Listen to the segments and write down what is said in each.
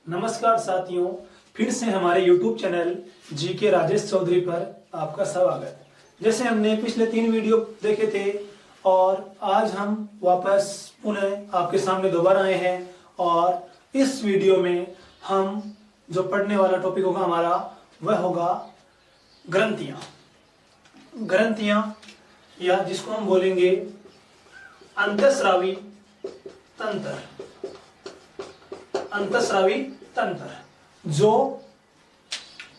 नमस्कार साथियों, फिर से हमारे YouTube channel GK Rajesh Chaudhary पर आपका स्वागत। जैसे हमने पिछले 3 वीडियो देखे थे और आज हम वापस पुनः आपके सामने दोबारा आए हैं और इस वीडियो में हम जो पढ़ने वाला टॉपिक होगा हमारा वह होगा ग्रंथियां। ग्रंथियां या जिसको हम बोलेंगे अंतःस्रावी तंत्र। अंतःस्रावी तंत्र जो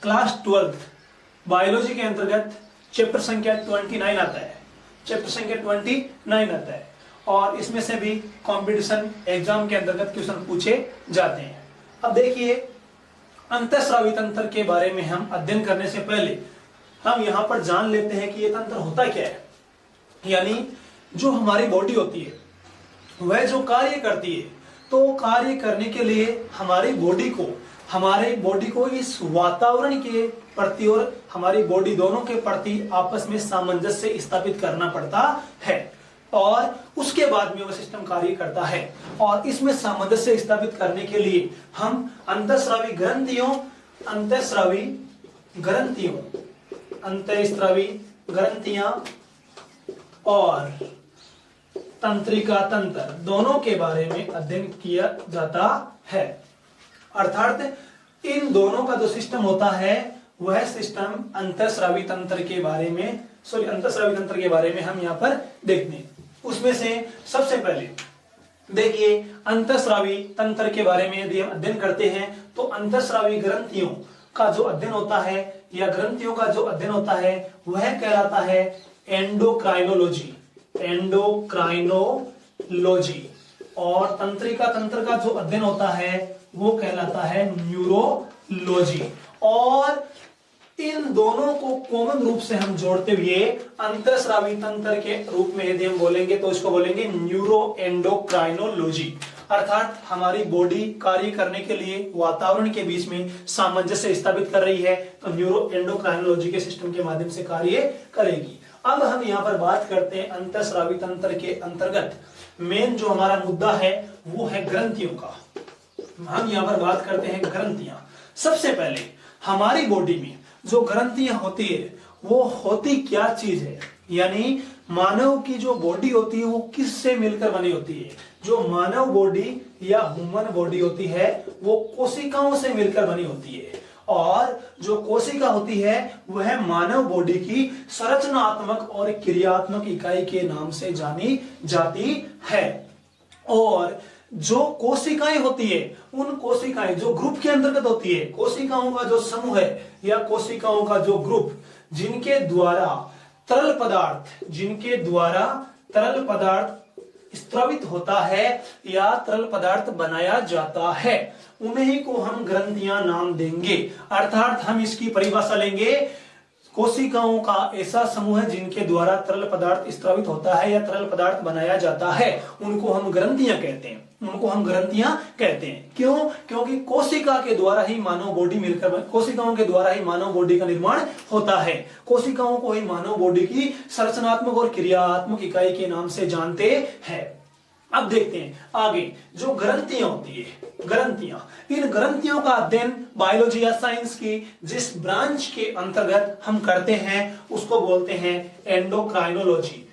क्लास 12 बायोलॉजी के अंतर्गत चैप्टर संख्या 29 आता है। चैप्टर संख्या 29 आता है और इसमें से भी कंपटीशन एग्जाम के अंतर्गत क्वेश्चन पूछे जाते हैं। अब देखिए, अंतःस्रावी तंत्र के बारे में हम अध्ययन करने से पहले हम यहां पर जान लेते हैं कि यह तंत्र होता क्या है। यानी जो हमारी बॉडी होती है वह जो कार्य करती है, तो कार्य करने के लिए हमारी बॉडी को इस वातावरण के प्रति और हमारी बॉडी दोनों के प्रति आपस में सामंजस्य स्थापित करना पड़ता है और उसके बाद में वह सिस्टम कार्य करता है। और इसमें सामंजस्य स्थापित करने के लिए हम अंतःस्रावी ग्रंथियां और तंत्रिका तंत्र दोनों के बारे में अध्ययन किया जाता है। अर्थात इन दोनों का जो सिस्टम होता है वह सिस्टम अंतःस्रावी तंत्र के बारे में हम यहाँ पर देखते हैं। उसमें से सबसे पहले देखिए, अंतःस्रावी तंत्र के बारे में यदि हम अध्ययन करते हैं तो अंतःस्रावी ग्रंथियों का जो अध्ययन होता है या ग्रंथियों का जो अध्ययन होता है वह कहलाता है एंडोक्राइनोलॉजी। और तंत्रिका तंत्र का जो अध्ययन होता है वो कहलाता है न्यूरोलॉजी। और इन दोनों को कॉमन रूप से हम जोड़ते हुए अंतःस्रावी तंत्र के रूप में यदि हम बोलेंगे तो इसको बोलेंगे न्यूरो एंडोक्राइनोलॉजी। अर्थात हमारी बॉडी कार्य करने के लिए वातावरण के बीच में सामंजस्य स्थापित कर रही है तो न्यूरो एंडोक्राइनोलॉजी के सिस्टम के माध्यम से कार्य करेगी। अब हम यहाँ पर बात करते हैं अंतःस्रावी तंत्र के अंतर्गत मेन जो हमारा मुद्दा है वो है ग्रंथियों का। हम यहाँ पर बात करते हैं ग्रंथियां। सबसे पहले हमारी बॉडी में जो ग्रंथियां होती है वो होती क्या चीज है, यानी मानव की जो बॉडी होती है वो किससे मिलकर बनी होती है। जो मानव बॉडी या ह्यूमन बॉडी होती है वो कोशिकाओं से मिलकर बनी होती है और जो कोशिका होती है वह मानव बॉडी की संरचनात्मक और क्रियात्मक इकाई के नाम से जानी जाती है। और जो कोशिकाएं होती है उन कोशिकाएं जो ग्रुप के अंतर्गत होती है, कोशिकाओं का जो समूह है या कोशिकाओं का जो ग्रुप जिनके द्वारा तरल पदार्थ स्रावित होता है या तरल पदार्थ बनाया जाता है, उन्हीं को हम ग्रंथियां नाम देंगे। अर्थात हम इसकी परिभाषा लेंगे, कोशिकाओं का ऐसा समूह है जिनके द्वारा तरल पदार्थ स्रावित होता है या तरल पदार्थ बनाया जाता है, उनको हम ग्रंथियां कहते हैं। क्यों? क्योंकि कोशिकाओं के द्वारा ही मानव बॉडी का निर्माण होता है। कोशिकाओं को ही मानव बॉडी की संरचनात्मक और क्रियात्मक इकाई के नाम से जानते हैं। अब देखते हैं आगे, जो ग्रंथियां होती है, इन ग्रंथियों का अध्ययन बायोलॉजी या साइंस की जिस ब्रांच के अंतर्गत हम करते हैं उसको बोलते हैं एंडोक्राइनोलॉजी।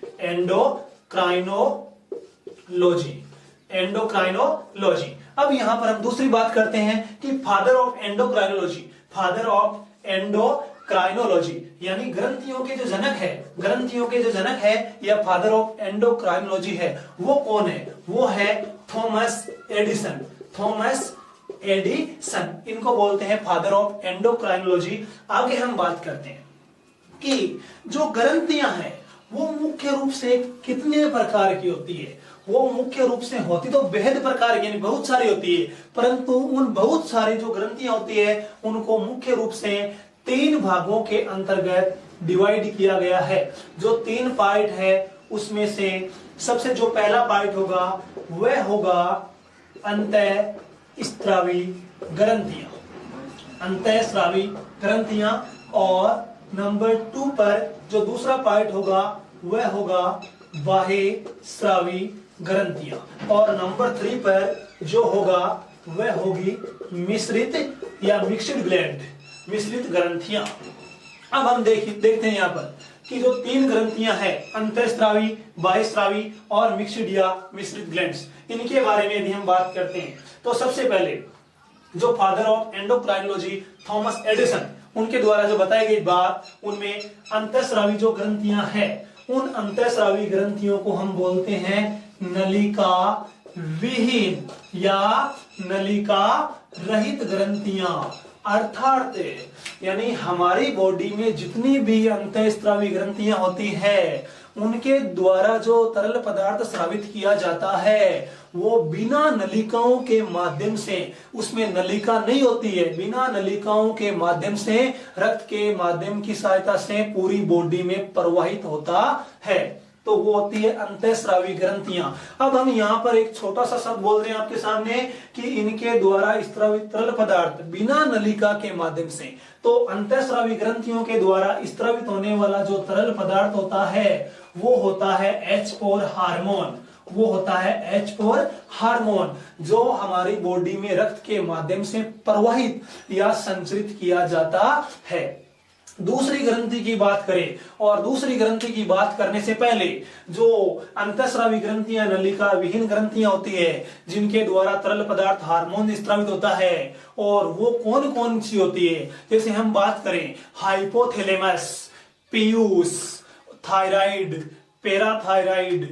अब यहां पर हम दूसरी बात करते हैं कि फादर ऑफ एंडोक्राइनोलॉजी यानी ग्रंथियों के जो जनक है या फादर ऑफ एंडोक्राइनोलॉजी है वो कौन है? वो है थॉमस एडिसन। इनको बोलते हैं फादर ऑफ एंडोक्राइनोलॉजी। आगे हम बात करते हैं कि जो ग्रंथियां हैं वो मुख्य रूप से कितने प्रकार की होती है। वो मुख्य रूप से होती तो बेहद प्रकार की, यानी बहुत सारी होती है, परंतु उन बहुत सारी जो ग्रंथियां होती है उनको मुख्य रूप से 3 भागों के अंतर्गत डिवाइड किया गया है। जो 3 पार्ट है उसमें से सबसे जो पहला पार्ट होगा वह होगा अंतःस्रावी ग्रंथियां और नंबर 2 पर जो दूसरा पार्ट होगा वह होगा बाह्य स्रावी ग्रंथियां और नंबर 3 पर जो होगा वह होगी मिश्रित या मिक्स्ड ग्लैंड, मिश्रित ग्रंथियां। अब हम देखते हैं यहाँ पर कि जो 3 ग्रंथियां हैं, अंतःस्रावी, बाह्यस्रावी और मिक्स्ड या मिश्रित ग्लैंड्स, इनके बारे में यदि हम बात करते हैं तो सबसे पहले जो father of endocrinology Thomas Edison, उनके द्वारा जो बताई गई बात, उनमें अंतःस्रावी जो ग्रंथियां हैं, उन अंतःस्रावी ग्रंथियों को हम बोलते हैं नलिका विहीन या नलिका रहित ग्रंथियां। अर्थात यानी हमारी बॉडी में जितनी भी अंतःस्रावी ग्रंथियां होती हैं, उनके द्वारा जो तरल पदार्थ स्रावित किया जाता है वो बिना नलिकाओं के माध्यम से, उसमें नलिका नहीं होती है, बिना नलिकाओं के माध्यम से, रक्त के माध्यम की सहायता से पूरी बॉडी में प्रवाहित होता है, तो वो होती है अंतःस्रावी ग्रंथियां। अब हम यहाँ पर एक छोटा सा शब्द बोल रहे हैं आपके सामने कि इनके द्वारा स्रावित तरल पदार्थ बिना नलिका के माध्यम से, तो अंतःस्रावी ग्रंथियों के द्वारा स्रावित होने वाला जो तरल पदार्थ होता है वो होता है H4 हार्मोन, वो होता है H4 हार्मोन, जो हमारी बॉडी में रक्त के माध्यम से प्रवाहित या संचरित किया जाता है। दूसरी ग्रंथि की बात करें, और दूसरी ग्रंथि की बात करने से पहले जो अंतःस्रावी ग्रंथियां नलिका विहीन ग्रंथियां होती है, जिनके द्वारा तरल पदार्थ हार्मोन स्रावित होता है, और वो कौन कौन सी होती है, जैसे हम बात करें hypothalamus, Piyush, thyroid, parathyroid,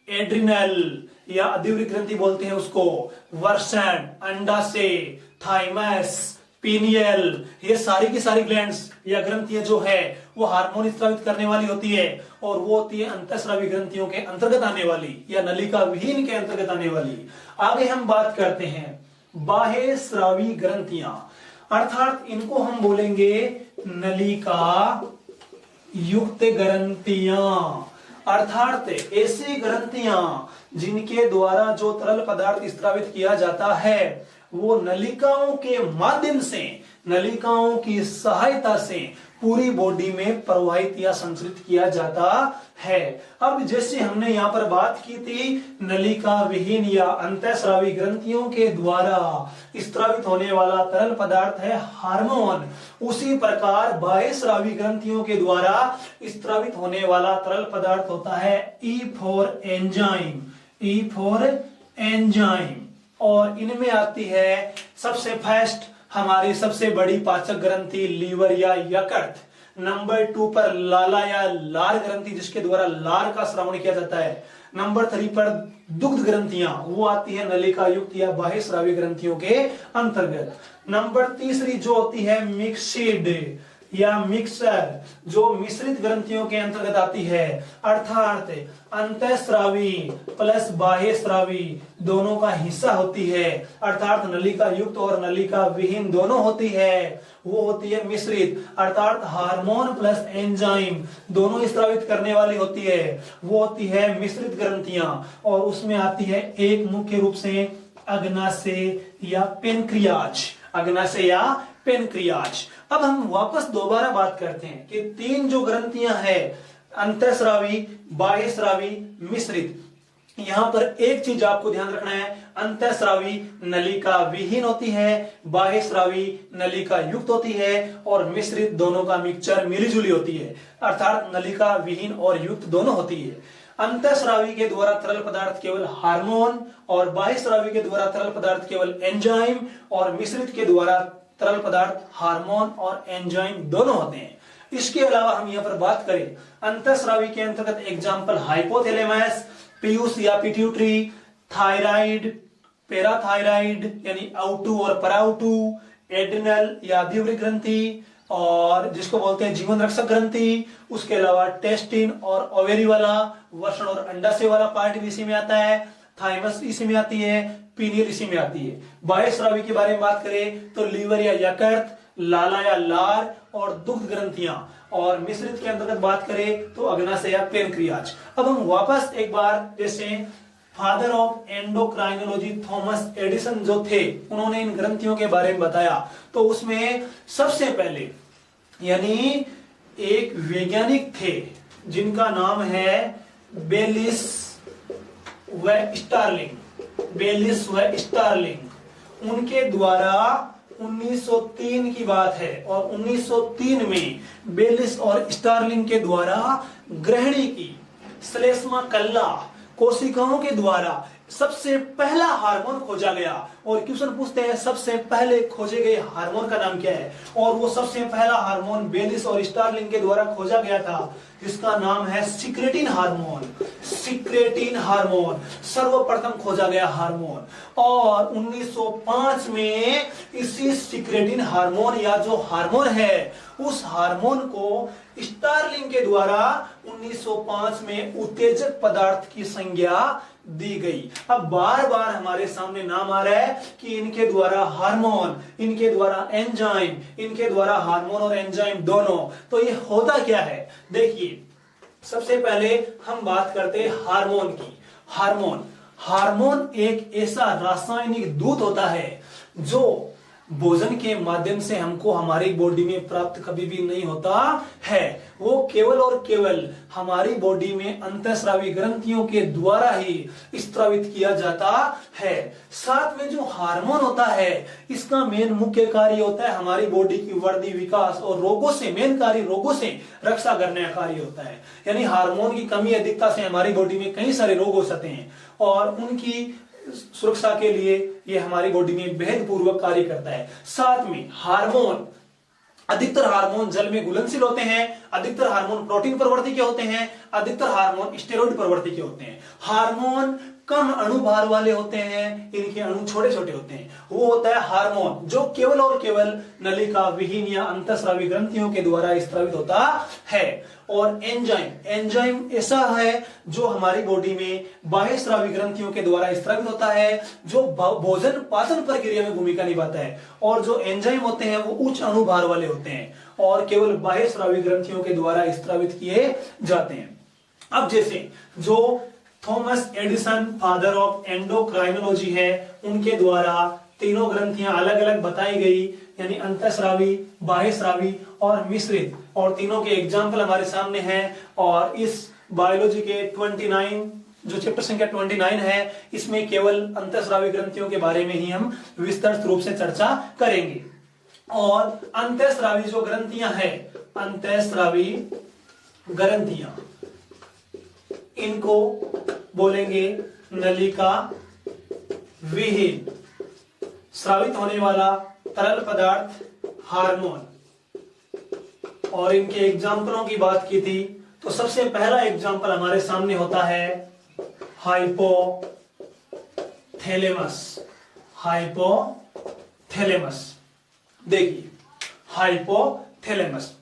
adrenal या अधिवृक्क ग्रंथि बोलते हैं उसको, वर्सन, अंडाशय, थाइमस, पीनियल, ये सारी की सारी ग्लैंड्स या ग्रंथियां जो है वो हार्मोन स्रावित करने वाली होती है, और वो होती है अंतःस्रावी ग्रंथियों के अंतर्गत आने वाली या नलिका विहीन के अंतर्गत आने वाली। आगे हम बात करते हैं बाह्य स्रावी ग्रंथियां, अर्थात इनको हम बोलेंगे नलिका युक्त ग्रंथियां, अर्थात ऐसी ग्रंथियां जिनके द्वारा जो तरल पदार्थ स्रावित किया जाता है वो नलिकाओं के माध्यम से, नलिकाओं की सहायता से पूरी बॉडी में प्रवाहित या संचरित किया जाता है। अब जैसे हमने यहाँ पर बात की थी नलिका विहीन या अंतःस्रावी ग्रंथियों के द्वारा स्रावित होने वाला तरल पदार्थ है हार्मोन, उसी प्रकार बाह्यस्रावी ग्रंथियों के द्वारा स्रावित होने वाला तरल पदार्थ होता है E4 एंजाइम, E4 एंजाइम। और इनमें आती है सबसे फर्स्ट हमारी सबसे बड़ी पाचक ग्रंथि लीवर या यकृत, नंबर 2 पर लाला या लार ग्रंथि जिसके द्वारा लार का श्रवण किया जाता है, नंबर 3 पर दुग्ध ग्रंथियां, वो आती है नलिका युक्त या बाह्यस्रावी ग्रंथियों के अंतर्गत। नंबर तीसरी जो होती है मिक्सिड या मिक्सर, जो मिश्रित ग्रंथियों के अंतर्गत आती है, अर्थात अंतःस्रावी प्लस बाह्यस्रावी दोनों का हिस्सा होती है, अर्थात नलिका युक्त और नलिका विहीन दोनों होती है, वो होती है मिश्रित, अर्थात हार्मोन प्लस एंजाइम दोनों स्रावित करने वाली होती है, वो होती है मिश्रित ग्रंथियां। और उसमें आती है एक मुख्य रूप से अग्नाशय या पेनक्रियाज, अग्नाशय या पेनक्रियाज। अब हम वापस दोबारा बात करते हैं कि 3 जो ग्रंथियां हैं, अंतःस्रावी, बाह्यस्रावी, मिश्रित, यहां पर एक चीज आपको ध्यान रखना है, अंतःस्रावी नलिका विहीन होती है, बाह्यस्रावी नलिका युक्त होती है, और मिश्रित दोनों का मिक्सचर मिलीजुली होती है, अर्थात नलिका विहीन और युक्त दोनों होती है। अंतःस्रावी के द्वारा तरल पदार्थ केवल हार्मोन, और बाह्यस्रावी के द्वारा तरल पदार्थ केवल एंजाइम, और मिश्रित के द्वारा तरल पदार्थ हार्मोन और एंजाइम दोनों होते हैं। इसके अलावा हम यहाँ पर बात करें अंतःस्रावी के अंतर्गत एग्जाम्पल हाइपोथैलेमस, पीयूष या पिट्यूटरी, थायराइड, पैराथायराइड यानी आउटू और पराउटू, एड्रिनल या अधिवृक्क ग्रंथि, और जिसको बोलते हैं जीवन रक्षक ग्रंथि, उसके अलावा टेस्टिन और ओवेरी वाला, वृषण और अंडाशय वाला पार्ट भी इसी में आता है, थाइमस इसी में आती है, पीनियल इसी में आती है। बाह्यस्रावी के बारे में बात करें तो लीवर या यकृत, लाला या लार और दुग्ध ग्रंथियां, और मिश्रित के अंतर्गत बात करें तो अग्नाशय या पेनक्रियाज। अब हम वापस एक बार, जैसे father of endocrinology Thomas Edison जो थे, उन्होंने इन ग्रंथियों के बारे में बताया, तो उसमें सबसे पहले यानी एक वैज्ञानिक थे जिनका नाम है बेलिस व स्टार्लिंग, बेलिस व स्टार्लिंग, उनके द्वारा 1903 की बात है, और 1903 में बेलिस और स्टार्लिंग के द्वारा ग्रहणी की श्लेष्मा कल्ला कोशिकाओं के द्वारा सबसे पहला हार्मोन खोजा गया। और क्वेश्चन पूछते हैं सबसे पहले खोजे गए हार्मोन का नाम क्या है, और वो सबसे पहला हार्मोन बेलिस और स्टार्लिंग के द्वारा खोजा गया था, जिसका नाम है सिक्रेटिन हार्मोन। सिक्रेटिन हार्मोन सर्वप्रथम खोजा गया हार्मोन, और 1905 में इसी सिक्रेटिन हार्मोन या जो हार्मोन है उस हार्मोन को स्टार्लिंग के द्वारा 1905 में उत्तेजक पदार्थ की संज्ञा दी गई। अब बार बार हमारे सामने नाम आ रहा है कि इनके द्वारा हार्मोन, इनके द्वारा एंजाइम, इनके द्वारा हार्मोन और एंजाइम दोनों। तो ये होता क्या है, देखिए सबसे पहले हम बात करते हैं हार्मोन की। हार्मोन एक ऐसा रासायनिक दूत होता है जो भोजन के माध्यम से हमको हमारी बॉडी में प्राप्त कभी भी नहीं होता है। वो केवल और केवल हमारी बॉडी में अंतःस्रावी ग्रंथियों के द्वारा ही स्त्रावित किया जाता है। साथ में जो हार्मोन होता है इसका मेन मुख्य कार्य होता है हमारी बॉडी की वृद्धि, विकास और रोगों से, मेन कार्य रोगों से रक्षा करने का कार्य होता है। यानी हार्मोन की कमी अधिकता से हमारी बॉडी में कई सारे रोग हो सकते हैं, और उनकी सुरक्षा के लिए ये हमारी बॉडी में बेहद पूर्वक कार्य करता है। साथ में हार्मोन, अधिकतर हार्मोन जल में घुलनशील होते हैं, अधिकतर हार्मोन प्रोटीन प्रवृत्ति के होते हैं, अधिकतर हार्मोन स्टेरॉइड प्रवृत्ति के होते हैं। हार्मोन कम अणुभार वाले होते हैं, इनके अणु छोटे छोटे होते हैं। वो होता है हार्मोन जो केवल और केवल नलिका विहीन या अंतःस्रावी ग्रंथियों के द्वारा स्त्रावित होता है। और एंजाइम ऐसा है जो हमारी बॉडी में बाह्य स्रावी ग्रंथियों के द्वारा स्त्रावित होता है, जो भोजन पाचन प्रक्रिया में भूमिका निभाता है। और जो एंजाइम होते हैं वो उच्च अणुभार वाले होते हैं और केवल बाह्य स्रावी ग्रंथियों के द्वारा स्त्रावित किए जाते हैं। अब जैसे जो Thomas Edison father of endocrinology है, उनके द्वारा तीनों ग्रंथियां अलग अलग बताई गई, यानी अंतःस्रावी, बाह्यस्रावी और मिश्रित, और तीनों के एग्जाम्पल हमारे सामने हैं। और इस बायोलॉजी के 29 जो चैप्टर संख्या 29 है, इसमें केवल अंतःस्रावी ग्रंथियों के बारे में ही हम विस्तृत रूप से चर्चा करेंगे। और अंतःस्रावी जो ग्रंथियां हैं, अंतःस्रावी ग्रंथियां, इनको बोलेंगे नलिका विहीन स्रावित होने वाला तरल पदार्थ हार्मोन। और इनके एग्जाम्पलों की बात की थी तो सबसे पहला एग्जाम्पल हमारे सामने होता है हाइपोथैलेमस। देखिए हाइपोथैलेमस,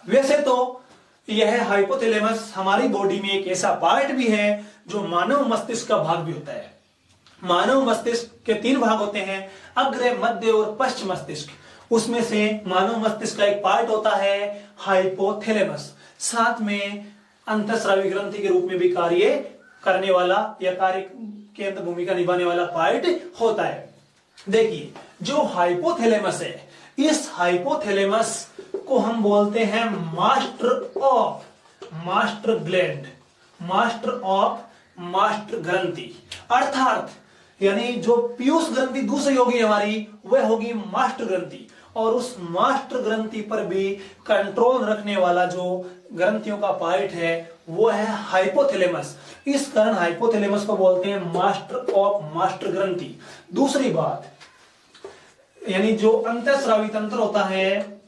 वैसे तो यह हाइपोथैलेमस हमारी बॉडी में एक ऐसा पार्ट भी है जो मानव मस्तिष्क का भाग भी होता है। मानव मस्तिष्क के 3 भाग होते हैं, अग्र, मध्य और पश्च मस्तिष्क। उसमें से मानव मस्तिष्क का एक पार्ट होता है हाइपोथैलेमस। साथ में अंतःस्रावी ग्रंथि के रूप में भी कार्य करने वाला या कार्य के अंदर भूमिका निभाने वाला पार्ट होता है। देखिए जो हाइपोथैलेमस है, इस हाइपोथैलेमस को हम बोलते हैं मास्टर ग्लैंड, मास्टर ग्रंथि। अर्थात यानी जो पीयूष ग्रंथि दूसरी होगी हमारी, वह होगी मास्टर ग्रंथि। और उस मास्टर ग्रंथि पर भी कंट्रोल रखने वाला जो ग्रंथियों का पार्ट है वो है हाइपोथैलेमस। इस कारण हाइपोथैलेमस को बोलते हैं मास्टर ग्रंथि। दूसरी बात, यानी जो अंतःस्रावी तंत्र होता है,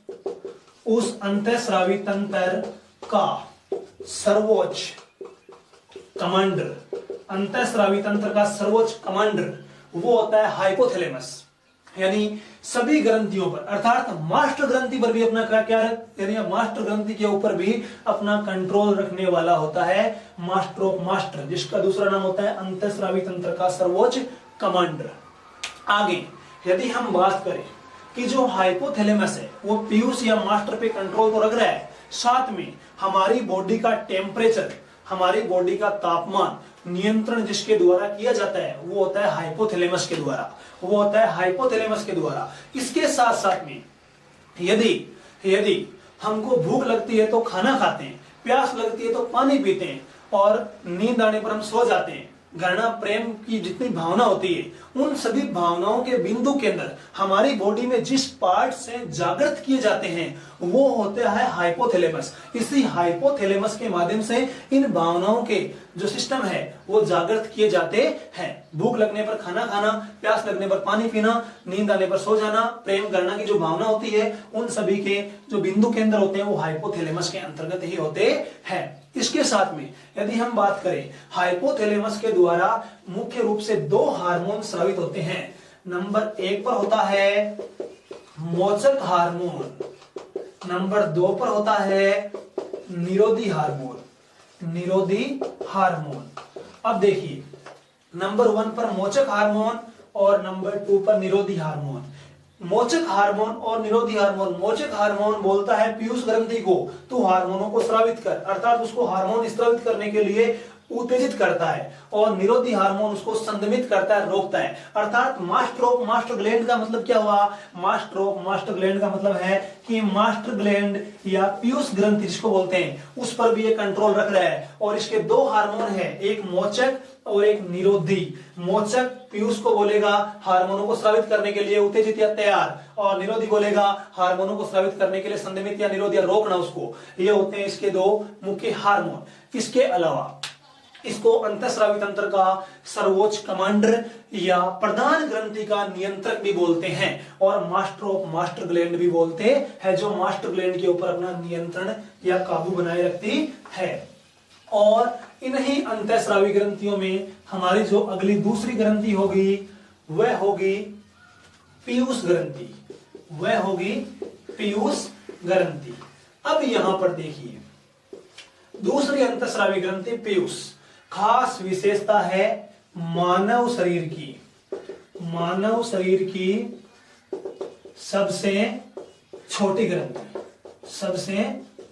उस अंतःस्रावी तंत्र का सर्वोच्च कमांडर, अंतःस्रावी तंत्र का सर्वोच्च कमांडर वो होता है हाइपोथैलेमस। यानी सभी ग्रंथियों पर, अर्थात मास्टर ग्रंथि पर भी अपना क्या यानी मास्टर ग्रंथि के ऊपर भी अपना कंट्रोल रखने वाला होता है मास्टर ऑफ मास्टर, जिसका दूसरा नाम होता है अंतःस्रावी तंत्र का सर्वोच्च कमांडर। आगे यदि हम बात करें कि जो हाइपोथैलेमस है वो पीयूष या मास्टर पे कंट्रोल तो रख रहा है, साथ में हमारी बॉडी का टेम्परेचर, हमारी बॉडी का तापमान नियंत्रण जिसके द्वारा किया जाता है वो होता है हाइपोथैलेमस के द्वारा, इसके साथ साथ में यदि हमको भूख लगती है तो खाना खाते हैं, प्यास लगती है तो पानी पीते हैं, और नींद आने पर हम सो जाते हैं। घृणा प्रेम की जितनी भावना होती है उन सभी भावनाओं के बिंदु केंद्र हमारी बॉडी में जिस पार्ट से जागृत किए जाते हैं वो होता है हाइपोथैलेमस। इसी हाइपोथैलेमस के माध्यम से इन भावनाओं के जो सिस्टम है वो जागृत किए जाते हैं। भूख लगने पर खाना खाना, प्यास लगने पर पानी पीना, नींद आने पर सो जाना, प्रेम करना की जो भावना होती है उन सभी के जो बिंदु केंद्र होते हैं वो हाइपोथैलेमस के अंतर्गत ही होते हैं। इसके साथ में यदि हम बात करें हाइपोथैलेमस के द्वारा मुख्य रूप से 2 हार्मोन स्रावित होते हैं। नंबर 1 पर होता है मोचक हार्मोन, नंबर 2 पर होता है निरोधी हार्मोन। निरोधी हार्मोन, अब देखिए नंबर 1 पर मोचक हार्मोन और नंबर 2 पर निरोधी हार्मोन। मोचक हार्मोन और निरोधी हार्मोन, मोचक हार्मोन बोलता है पीयूष ग्रंथि को तू हार्मोनों को स्रावित कर, अर्थात उसको हार्मोन स्रावित करने के लिए उत्तेजित करता है, और निरोधी हार्मोन उसको संदमित करता है, रोकता है। अर्थात मास्ट्रोप मास्टर ग्लैंड का मतलब क्या हुआ? मास्ट्रोप मास्टर ग्लैंड का मतलब है कि मास्टर ग्लैंड या पीयूष ग्रंथि जिसको बोलते हैं उस पर भी ये कंट्रोल रख रहा है। और इसके 2 हार्मोन है, एक मोचक और एक निरोधी। मोचक पीयूष को बोलेगा हार्मोनों को स्रावित करने के लिए उत्तेजित या तैयार, और निरोधी बोलेगा हार्मोनों को स्रावित करने के लिए संदमित या निरोध या रोकना उसको। ये होते हैं इसके 2 मुख्य हार्मोन। इसके अलावा इसको अंतःस्रावी तंत्र का सर्वोच्च कमांडर या प्रधान ग्रंथि का नियंत्रक भी बोलते हैं, और मास्टर ऑफ मास्टर ग्लैंड भी बोलते हैं, जो मास्टर ग्लैंड के ऊपर अपना नियंत्रण या काबू बनाए रखती है। और इन्हीं अंतःस्रावी ग्रंथियों में हमारी जो अगली दूसरी ग्रंथि होगी वह होगी पीयूष ग्रंथि, वह होगी पीयूष ग्रंथि। अब यहां पर देखिए दूसरी अंतःस्रावी ग्रंथि पीयूष, खास विशेषता है मानव शरीर की, मानव शरीर की सबसे छोटी ग्रंथि, सबसे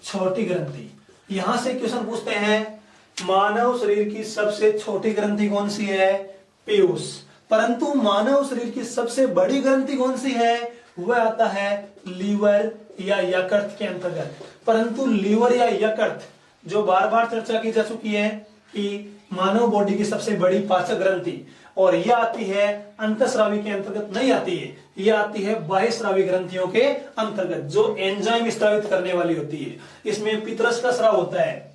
छोटी ग्रंथि। यहां से क्वेश्चन पूछते हैं मानव शरीर की सबसे छोटी ग्रंथि कौन सी है? पीयूष। परंतु मानव शरीर की सबसे बड़ी ग्रंथि कौन सी है? वह आता है लीवर या यकृत के अंतर्गत। परंतु लीवर या यकृत जो बार बार चर्चा की जा चुकी है कि मानव बॉडी की सबसे बड़ी पाचक ग्रंथि, और यह आती है अंतःस्रावी के अंतर्गत नहीं आती है, यह आती है बाह्यस्रावी ग्रंथियों के अंतर्गत जो एंजाइम स्रावित करने वाली होती है। इसमें पितरस का स्राव होता है।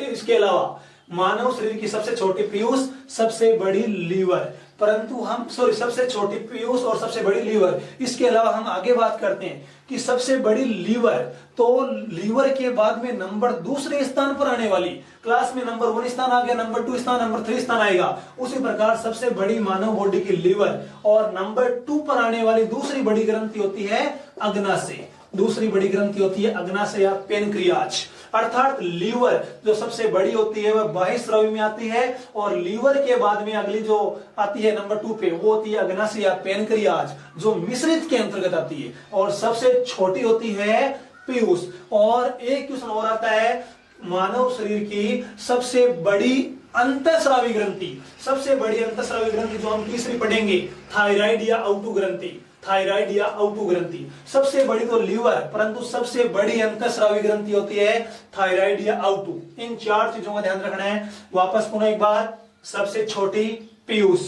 इसके अलावा मानव शरीर की सबसे छोटी पीयूष, सबसे बड़ी लीवर, परंतु हम सबसे छोटी पीयूष और सबसे बड़ी लीवर। इसके अलावा हम आगे बात करते हैं कि सबसे बड़ी लीवर, तो लीवर के बाद में नंबर दूसरे स्थान पर आने वाली, क्लास में नंबर 1 स्थान आ गया, नंबर 2 स्थान, नंबर 3 स्थान आएगा, उसी प्रकार सबसे बड़ी मानव बॉडी की लीवर, और नंबर 2 पर आने वाली दूसरी बड़ी ग्रंथि होती है अग्नाशय। दूसरी बड़ी ग्रंथि होती है अग्नाशय या पेनक्रियाज। अर्थात लीवर जो सबसे बड़ी होती है वह बाह्यस्रावी में आती है, और लीवर के बाद में अगली जो आती है नंबर 2 पे वो होती है अग्नाशय या पेनक्रियाज जो मिश्रित के अंतर्गत आती है, और सबसे छोटी होती है पीयूष। और एक क्वेश्चन और आता है मानव शरीर की सबसे बड़ी अंतःस्रावी ग्रंथि, सबसे बड़ी अंतःस्रावी ग्रंथि जो हम तीसरी पढ़ेंगे थायराइड या आउटू ग्रंथि, थायराइड या आउटू ग्रंथि। सबसे बड़ी तो लीवर, परंतु सबसे बड़ी अंतःस्रावी ग्रंथि होती है थायराइड या आउटू। इन 4 चीजों का ध्यान रखना है। वापस पुनः एक बार, सबसे छोटी पीयूष,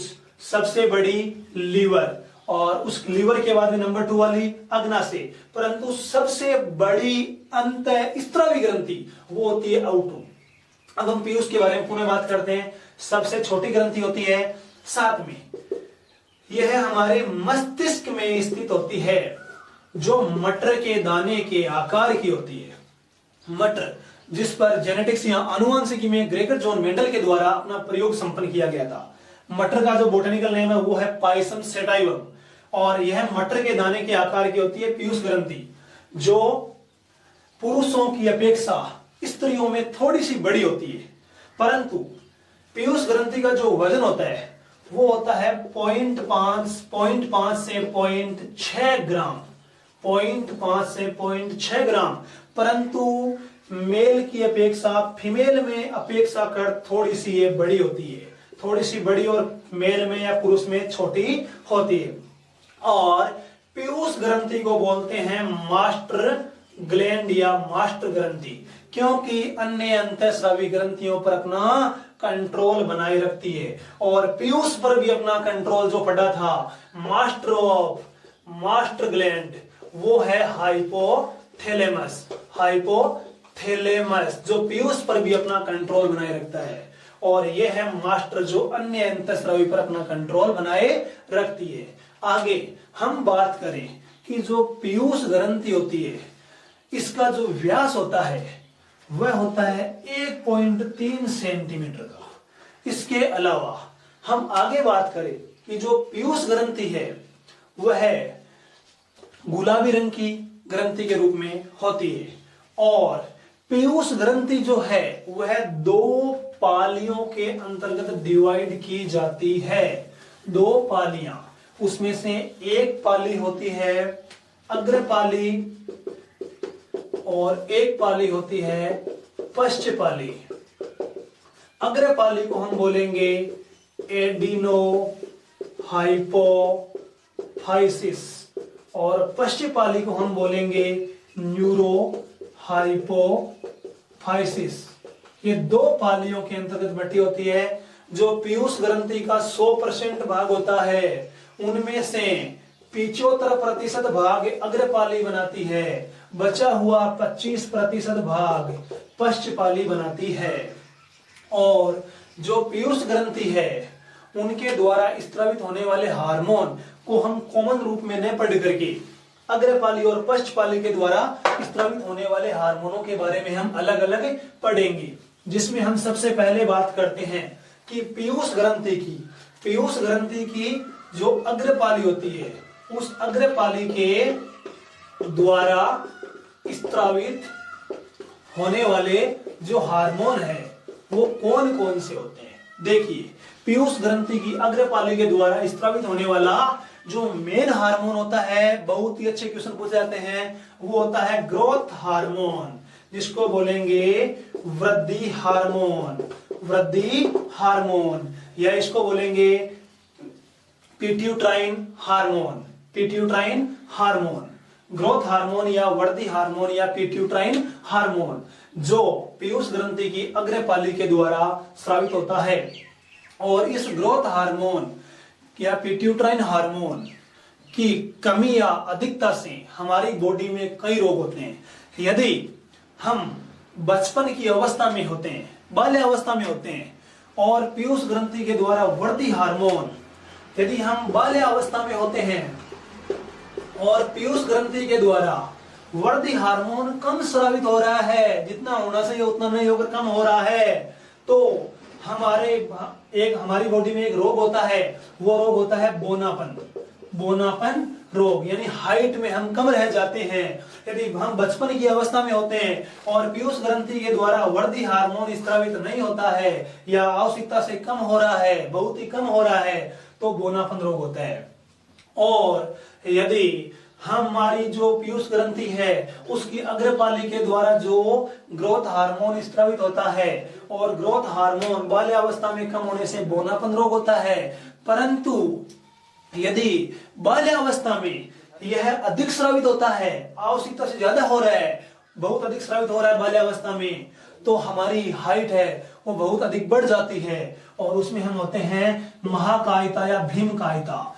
सबसे बड़ी लीवर, और उस लीवर के बाद में नंबर 2 वाली अग्नाशय, परंतु सबसे बड़ी अंतःस्रावी ग्रंथि वो होती है आउटू। अब हम पीयूष के बारे में पुनः बात करते हैं। सबसे छोटी ग्रंथि होती है 7 में, यह हमारे मस्तिष्क में स्थित होती है, जो मटर के दाने के आकार की होती है। मटर जिस पर जेनेटिक्स या आनुवंशिकी में ग्रेगर जॉन मेंडल के द्वारा अपना प्रयोग संपन्न किया गया था। मटर का जो बोटेनिकल नेम है वो है पाइसम सेटाइवम, और यह मटर के दाने के आकार की होती है पीयूष ग्रंथि, जो पुरुषों की अपेक्षा स्त्रियों में थोड़ी सी बड़ी होती है। परंतु पीयूष ग्रंथि का जो वजन होता है वो होता है 0.5 से 0.6 ग्राम, 0.5 से 0.6 ग्राम। परंतु मेल की अपेक्षा फीमेल में अपेक्षाकृत थोड़ी सी ये बड़ी होती है, थोड़ी सी बड़ी, और मेल में या पुरुष में छोटी होती है। और पीयूष ग्रंथि को बोलते हैं मास्टर ग्लैंड या मास्टर ग्रंथि। क्योंकि अन्य अंतःस्रावी ग्रंथियों पर अपना कंट्रोल बनाए रखती है। और पीयूष पर भी अपना कंट्रोल जो पड़ा था, मास्टर ग्लैंड, वो है हाइपोथैलेमस। हाइपोथैलेमस जो पीयूष पर भी अपना कंट्रोल बनाए रखता है, और यह है मास्टर जो अन्य अंतःस्रावी पर अपना कंट्रोल बनाए रखती है। आगे हम बात करें कि जो पीयूष ग्रंथि होती है, इसका जो व्यास होता है वह होता है 1.3 सेंटीमीटर का। इसके अलावा हम आगे बात करें कि जो पीयूष ग्रंथि है वह गुलाबी रंग की ग्रंथि के रूप में होती है, और पीयूष ग्रंथि जो है वह 2 पालियों के अंतर्गत डिवाइड की जाती है। 2 पालियां, उसमें से एक पाली होती है अग्रपाली और एक पाली होती है पश्चपाली। अग्रपाली को हम बोलेंगे एडिनो हाइपोफाइसिस और पश्चपाली को हम बोलेंगे न्यूरो हाइपोफाइसिस। ये 2 पालियों के अंतर्गत बटी होती है। जो पीयूष ग्रंथि का 100% भाग होता है, उनमें से 75% भाग अग्रपाली बनाती है, बचा हुआ 25% भाग पश्चपाली बनाती है। और जो पीयूष ग्रंथि है, उनके द्वारा स्त्रावित होने वाले हार्मोन को हम कॉमन रूप में न पढ़ करके अग्रपाली और पश्चपाली के द्वारा स्त्रावित होने वाले हार्मोनों के बारे में हम अलग अलग पढ़ेंगे, जिसमें हम सबसे पहले बात करते हैं कि पीयूष ग्रंथि की जो अग्रपाली होती है, उस अग्रपाली के द्वारा स्त्रावित होने वाले जो हार्मोन है वो कौन कौन से होते हैं। देखिए, पीयूष ग्रंथि की अग्रपाली के द्वारा स्त्रावित होने वाला जो मेन हार्मोन होता है, बहुत ही अच्छे क्वेश्चन पूछे जाते हैं, वो होता है ग्रोथ हार्मोन, जिसको बोलेंगे वृद्धि हार्मोन, या इसको बोलेंगे पिट्यूटाइन हार्मोन, ग्रोथ हार्मोन या वृद्धि हार्मोन या पिट्यूटाइन हार्मोन, जो पीयूष ग्रंथि की अग्रपाली के द्वारा स्रावित होता है। और इस ग्रोथ हार्मोन या पिट्यूटाइन हार्मोन की कमी या अधिकता से हमारी बॉडी में कई रोग होते हैं। यदि हम बचपन की अवस्था में होते हैं, बाल्य अवस्था में होते हैं, और पीयूष ग्रंथि के द्वारा वृद्धि हार्मोन, यदि हम बाल्य अवस्था में होते हैं और पीयूष ग्रंथि के द्वारा वृद्धि हार्मोन कम स्रावित हो रहा है, जितना होना चाहिए उतना नहीं होकर कम हो रहा है, तो हमारी बॉडी में एक रोग होता है, वो रोग होता है बोनापन रोग, यानी हाइट में हम कम रह जाते हैं। यदि हम बचपन की अवस्था में होते हैं और पीयूष ग्रंथि के द्वारा वृद्धि हार्मोन स्रावित नहीं होता है या आवश्यकता से कम हो रहा है, बहुत ही कम हो रहा है, तो बोनापन रोग होता है। और यदि हमारी जो पीयूष ग्रंथि है उसकी अग्रपाली के द्वारा जो ग्रोथ हार्मोन स्रावित होता है, और ग्रोथ हार्मोन बाल्यावस्था में कम होने से बोनापन रोग होता है, परंतु यदि बाल्यावस्था में यह अधिक स्रावित होता है, आवश्यकता से ज्यादा हो रहा है, बहुत अधिक स्रावित हो रहा है बाल्यावस्था में, तो हमारी हाइट है वो बहुत अधिक बढ़ जाती है, और उसमें हम होते हैं महाकायिता या भीमकायिता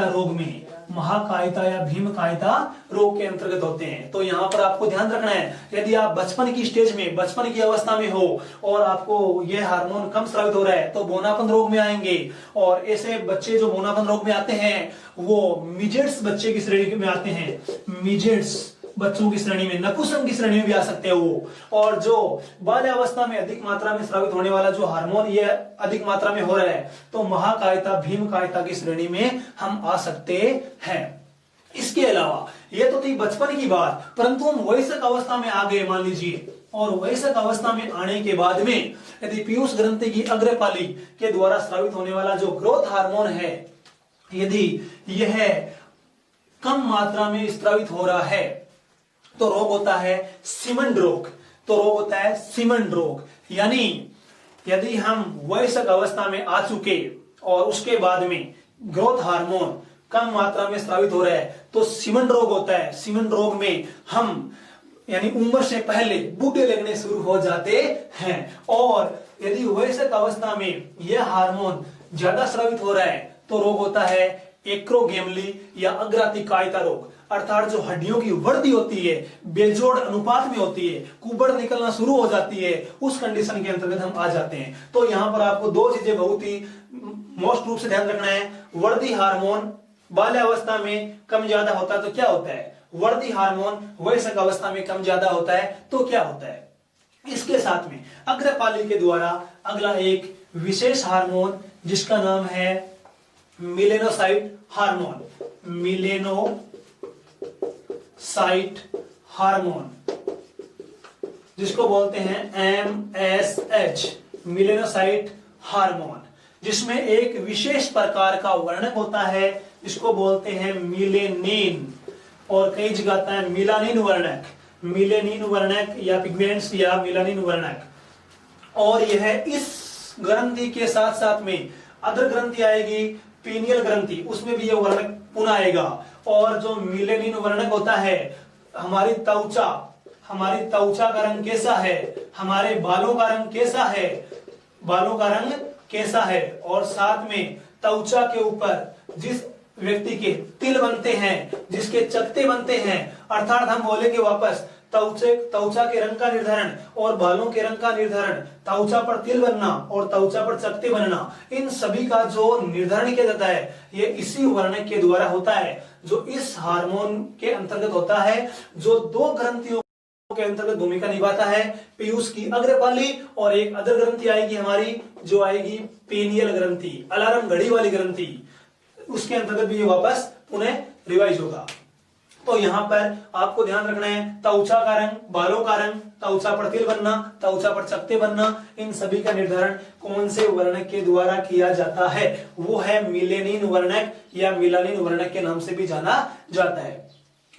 रोग में, महाकायिता या भीमकायिता रोग के अंतर्गत होते हैं। तो यहाँ पर आपको ध्यान रखना है, यदि आप बचपन की स्टेज में, बचपन की अवस्था में हो और आपको यह हार्मोन कम स्रावित हो रहा है, तो बोनापन रोग में आएंगे। और ऐसे बच्चे जो बोनापन रोग में आते हैं वो मिजेट्स बच्चे की श्रेणी में आते हैं, मिजेट्स बच्चों की श्रेणी में, नपुंसक की श्रेणी में भी आ सकते हैं वो। और जो बाल्यावस्था में अधिक मात्रा में स्रावित होने वाला जो हार्मोन ये अधिक मात्रा में हो रहा है, तो महाकायिता भीमकायिता की श्रेणी में हम आ सकते हैं। इसके अलावा ये तो थी बचपन की बात, परंतु हम वयस्क अवस्था में आ गए मान लीजिए, और वयस्क अवस्था में आने के बाद में यदि पीयूष ग्रंथि की अग्रपाली के द्वारा स्रावित होने वाला जो ग्रोथ हार्मोन है, यदि यह कम मात्रा में स्रावित हो रहा है, तो रोग होता है सीमन रोग। यानी यदि हम वयस्क अवस्था में आ चुके और उसके बाद में ग्रोथ हार्मोन कम मात्रा में स्रावित हो रहा है, तो सीमन रोग होता है। सीमन रोग में हम यानी उम्र से पहले बूटे लगने शुरू हो जाते हैं। और यदि वयस्क अवस्था में यह हार्मोन ज्यादा स्रावित हो रहा है तो रोग होता है एक्रोगेमली या अग्रातिकायता रोग, अर्थात जो हड्डियों की वृद्धि होती है बेजोड़ अनुपात में होती है, कुबड़ निकलना शुरू हो जाती है, उस कंडीशन के अंतर्गत हम आ जाते हैं। तो यहां पर आपको दो चीजें बहुत ही मोस्ट रूप से ध्यान रखना है। वृद्धि हार्मोन बाल्यावस्था में कम ज्यादा होता है तो क्या होता है, वृद्धि हार्मोन वयस्क अवस्था में कम ज्यादा होता है तो क्या होता है। इसके साथ में अग्रपाली के द्वारा अगला एक विशेष हार्मोन जिसका नाम है मिलेनोसाइट हार्मोन, मिलेनोसाइट हार्मोन जिसको बोलते हैं MSH, मिलेनोसाइट हार्मोन, जिसमें एक विशेष प्रकार का वर्णक होता है जिसको बोलते हैं मिलेनिन, और कई जगह आता है मिलानिन वर्णक, मिलेनिन वर्णक या पिगमेंट्स या मिलानिन वर्णक। और यह इस ग्रंथि के साथ साथ में अदर ग्रंथि आएगी, पीनियल ग्रंथि, उसमें भी यह वर्णक पुनः आएगा। और जो मिलेनिन वर्णक होता है, हमारी त्वचा का रंग कैसा है, हमारे बालों का रंग कैसा है, बालों का रंग कैसा है, और साथ में त्वचा के ऊपर जिस व्यक्ति के तिल बनते हैं, जिसके चकते बनते हैं, अर्थात हम बोलेंगे वापस त्वचा के रंग का निर्धारण और बालों के रंग का निर्धारण, त्वचा पर तिल बनना और त्वचा पर चकते बनना, इन सभी का जो निर्धारण किया जाता है ये इसी वर्णक के द्वारा होता है, जो इस हार्मोन के अंतर्गत होता है, जो दो ग्रंथियों के अंतर्गत भूमिका निभाता है। पीयूष की अग्रपाली और एक अदर ग्रंथि आएगी हमारी, जो आएगी पीनियल ग्रंथि, अलार्म घड़ी वाली ग्रंथि, उसके अंतर्गत भी ये वापस पुनः रिवाइज होगा। तो यहां पर आपको ध्यान रखना है, त्वचा का रंग, बालों का रंग, त्वचा पर तिल बनना, त्वचा पर चकते बनना, इन सभी का निर्धारण कौन से वर्णक के द्वारा किया जाता है, वो है मिलेनिन वर्णक या मिलानिन वर्णक के नाम से भी जाना जाता है।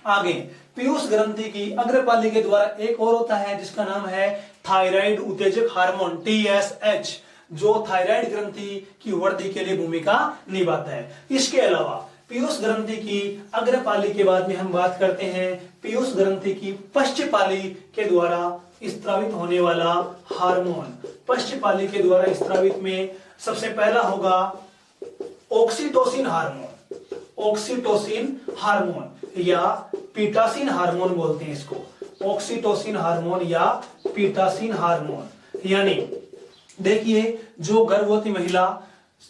आगे पीयूष ग्रंथि की अग्रपाली के द्वारा एक और होता है जिसका नाम है थायराइड उत्तेजक हार्मोन TSH, जो थायराइड ग्रंथि की वृद्धि के लिए भूमिका निभाता है। इसके अलावा पीयूष ग्रंथि की अग्रपाली के बाद में हम बात करते हैं पीयूष ग्रंथि की पश्चपाली के द्वारा स्त्रावित होने वाला हार्मोन। पश्चपाली के द्वारा स्त्रावित में सबसे पहला होगा ऑक्सीटोसिन हार्मोन, ऑक्सीटोसिन हार्मोन या पीटासिन हार्मोन बोलते हैं इसको, ऑक्सीटोसिन हार्मोन या पीटासिन हार्मोन। यानी देखिए, जो गर्भवती महिला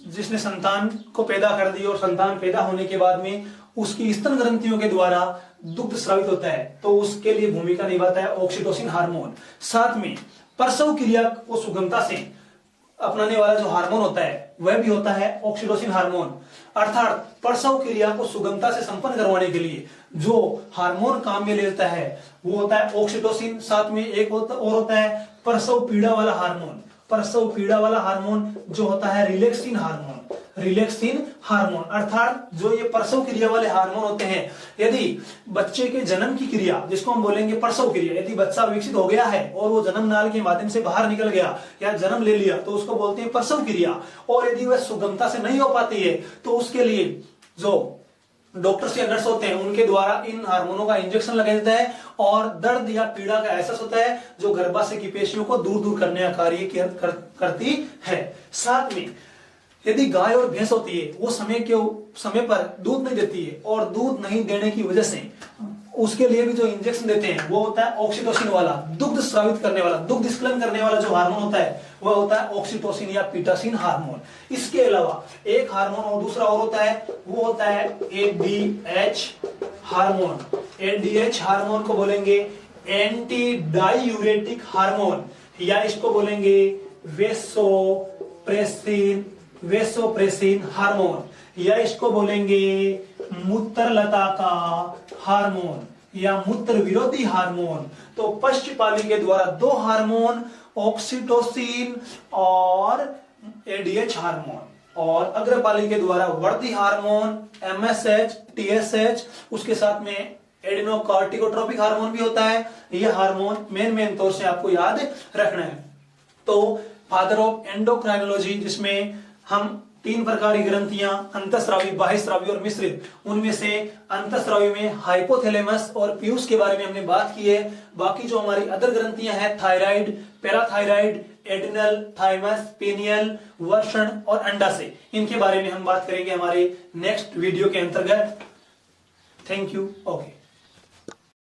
जिसने संतान को पैदा कर दी और संतान पैदा होने के बाद में उसकी स्तन ग्रंथियों के द्वारा दुग्ध स्रावित होता है, तो उसके लिए भूमिका निभाता है ऑक्सीटोसिन हार्मोन। साथ में प्रसव क्रिया को सुगमता से अपनाने वाला जो हार्मोन होता है वह भी होता है ऑक्सीटोसिन हार्मोन, अर्थात प्रसव क्रिया को सुगमता से संपन्न करवाने के लिए जो हार्मोन काम में लेता है वो होता है ऑक्सीटोसिन। साथ में एक और होता है प्रसव पीड़ा वाला हार्मोन, प्रसव पीड़ा वाला हार्मोन जो होता है रिलैक्सिन हार्मोन, रिलैक्सिन हार्मोन, अर्थात जो ये प्रसव क्रिया वाले हार्मोन होते हैं। यदि बच्चे के जन्म की क्रिया, जिसको हम बोलेंगे प्रसव क्रिया, यदि बच्चा विकसित हो गया है और वो जन्म नाल के माध्यम से बाहर निकल गया या जन्म ले लिया तो उसको बोलते हैं प्रसव क्रिया, और यदि वह सुगमता से नहीं हो पाती है तो उसके लिए जो डॉक्टर्स या नर्स होते हैं उनके द्वारा इन हार्मोनों का इंजेक्शन लगाया जाता है और दर्द या पीड़ा का एहसास होता है, जो गर्भाशय की पेशियों को दूर दूर करने का कार्य करती है। साथ में यदि गाय और भैंस होती है वो समय पर दूध नहीं देती है और दूध नहीं देने की वजह से उसके लिए भी जो इंजेक्शन देते हैं वो होता है ऑक्सीटोसिन वाला, दुग्ध स्रावित करने वाला, दुग्ध स्खलन करने वाला जो हार्मोन होता है वह होता है ऑक्सीटोसिन या पीटासिन हार्मोन। इसके अलावा एक हार्मोन और दूसरा और होता है, वो होता है ADH हार्मोन। ADH हार्मोन को बोलेंगे एंटी डाइयूरेटिक हार्मोन या इसको बोलेंगे वेसोप्रेसिन हार्मोन या इसको बोलेंगे मूत्रलता का हार्मोन या मूत्र विरोधी हार्मोन। तो पश्चपाली के द्वारा दो हार्मोन ऑक्सीटोसिन और ADH हार्मोन, और अग्रपाली के द्वारा वृद्धि हार्मोन MSH, TSH, उसके साथ में एडिनोकार्टिकोट्रोपिक हार्मोन भी होता है। यह हार्मोन मेन तौर से आपको याद रखना है। तो फादर ऑफ एंडोक्राइनोलॉजी, जिसमें हम 3 प्रकार की ग्रंथियां, अंतःस्रावी, बाह्यस्रावी और मिश्रित। उनमें से अंतःस्रावी में हाइपोथैलेमस और पीयूष के बारे में हमने बात की है। बाकी जो हमारी अदर ग्रंथियां हैं, thyroid, parathyroid, adrenal, thymus, pineal, वर्षण और अंडाशय, इनके बारे में हम बात करेंगे हमारे नेक्स्ट वीडियो के अंतर्गत। Thank you. ओके।